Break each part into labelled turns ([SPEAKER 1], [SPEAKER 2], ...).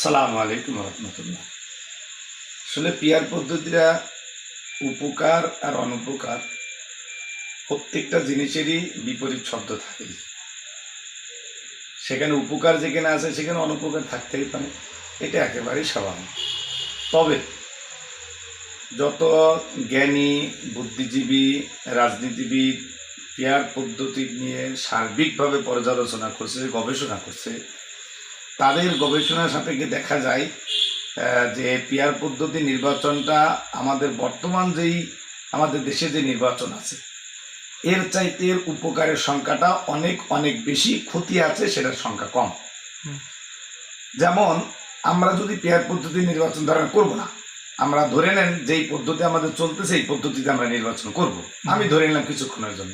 [SPEAKER 1] সালামু আলাইকুম রহমতুল্লাহ। আসলে পিয়ার পদ্ধতিটা উপকার আর অনুপকার প্রত্যেকটা জিনিসেরই বিপরীত শব্দ থাকে। সেখানে উপকার যেখানে আছে সেখানে অনুপকার থাকতেই পারে, এটা একেবারেই স্বাভাবিক। তবে যত জ্ঞানী, বুদ্ধিজীবী, রাজনীতিবিদ পিয়ার পদ্ধতি নিয়ে সার্বিকভাবে পর্যালোচনা করছে, গবেষণা করছে, তাদের গবেষণার সাপেক্ষে দেখা যায় যে পিয়ার পদ্ধতি নির্বাচনটা আমাদের বর্তমান আমাদের দেশে যে নির্বাচন আছে এর চাইতে উপকারের সংখ্যাটা অনেক অনেক বেশি, ক্ষতি আছে সেটার সংখ্যা কম। যেমন আমরা যদি পিয়ার পদ্ধতি নির্বাচন ধারণ করব না, আমরা ধরে নেন যেই পদ্ধতি আমাদের চলতেছে এই পদ্ধতিতে আমরা নির্বাচন করব, আমি ধরে নিলাম কিছুক্ষণের জন্য।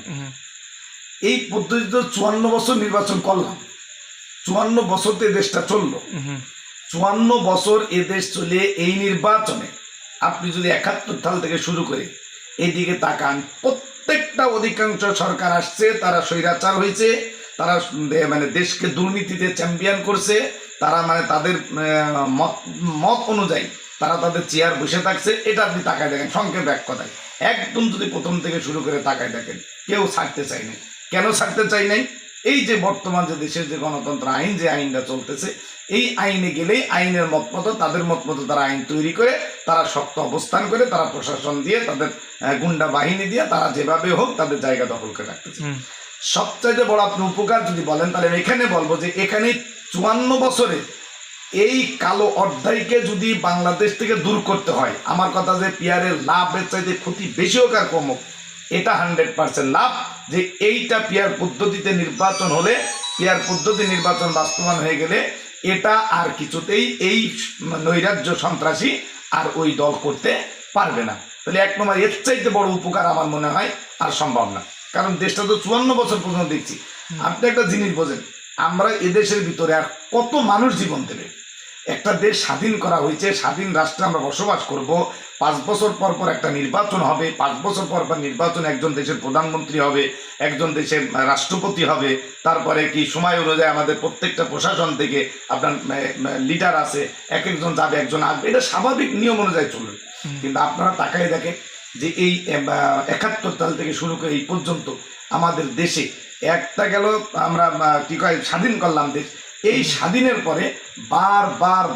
[SPEAKER 1] এই পদ্ধতিতে 54 বছর নির্বাচন করলাম, 54 বছরতে দেশটা চললো, 54 বছর এদেশ চলে এই নির্বাচনে আপনি যদি 71 সাল থেকে শুরু করে এইদিকে তাকান, প্রত্যেকটা অধিকাংশ সরকার আসছে, তারা স্বৈরাচার হয়েছে, তারা মানে দেশকে দুর্নীতিতে চ্যাম্পিয়ন করছে, তারা মানে তাদের মত অনুযায়ী তারা তাদের চেয়ার বসে থাকছে। এটা আপনি তাকায় দেখেন, সংক্ষেপ এক কথায় একদম যদি প্রথম থেকে শুরু করে তাকায় দেখেন, কেউ ছাড়তে চায় নাই। কেন ছাড়তে চাই নাই? এই যে বর্তমান যে দেশের যে গণতন্ত্র আইন, যে আইনটা চলতেছে, এই আইনে গেলেই আইনের মত মতো, তাদের মত মতো তারা আইন তৈরি করে, তারা শক্ত অবস্থান করে, তারা প্রশাসন দিয়ে, তাদের গুন্ডা বাহিনী দিয়ে তারা যেভাবে হোক তাদের জায়গা দখল করে রাখতেছে। সবচাইতে বড় আপনি উপকার যদি বলেন তাহলে এখানে বলবো যে এখানে 54 বছরে এই কালো অধ্যায়কে যদি বাংলাদেশ থেকে দূর করতে হয়, আমার কথা যে পিয়ারের লাভের চাইতে ক্ষতি বেশি হোক আর কম হোক, এটা 100% লাভ। যে এইটা পিয়ার পদ্ধতিতে নির্বাচন হলে, পিয়ার পদ্ধতি নির্বাচন বাস্তবায়ন হয়ে গেলে, এটা আর কিছুতেই এই নৈরাজ্য সন্ত্রাসী আর ওই দল করতে পারবে না। তাহলে এক নম্বর, এর চাইতে বড় উপকার আমার মনে হয় আর সম্ভব না। কারণ দেশটা তো 54 বছর পর্যন্ত দেখছি। আপনি একটা জিনিস বোঝেন, আমরা এদেশের ভিতরে আর কত মানুষ জীবন দেবে? একটা দেশ স্বাধীন করা হয়েছে, স্বাধীন রাষ্ট্রে আমরা বসবাস করব, 5 বছর পর পর একটা নির্বাচন হবে, 5 বছর পর পর নির্বাচন একজন দেশের প্রধানমন্ত্রী হবে, একজন দেশের রাষ্ট্রপতি হবে, তারপরে কি সময় অনুযায়ী আমাদের প্রত্যেকটা প্রশাসন থেকে আপনার লিডার আছে, এক একজন যাবে, একজন আসবে, এটা স্বাভাবিক নিয়ম অনুযায়ী চলবে। কিন্তু আপনারা তাকাই দেখেন যে এই 71 সাল থেকে শুরু করে এই পর্যন্ত আমাদের দেশে একটা গেল, আমরা কি কয় স্বাধীন করলাম দেশ, এই স্বাধীনের পরে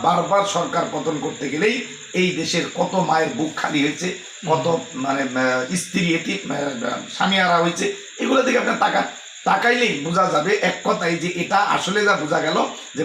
[SPEAKER 1] বারবার সরকার পতন করতে গেলেই এই দেশের কত মায়ের বুক খালি হয়েছে, কত মানে স্ত্রী স্বামী হারা হয়েছে, এগুলো থেকে আপনার তাকাইলেই বোঝা যাবে এক কথাই যে এটা আসলে যা বোঝা গেল যে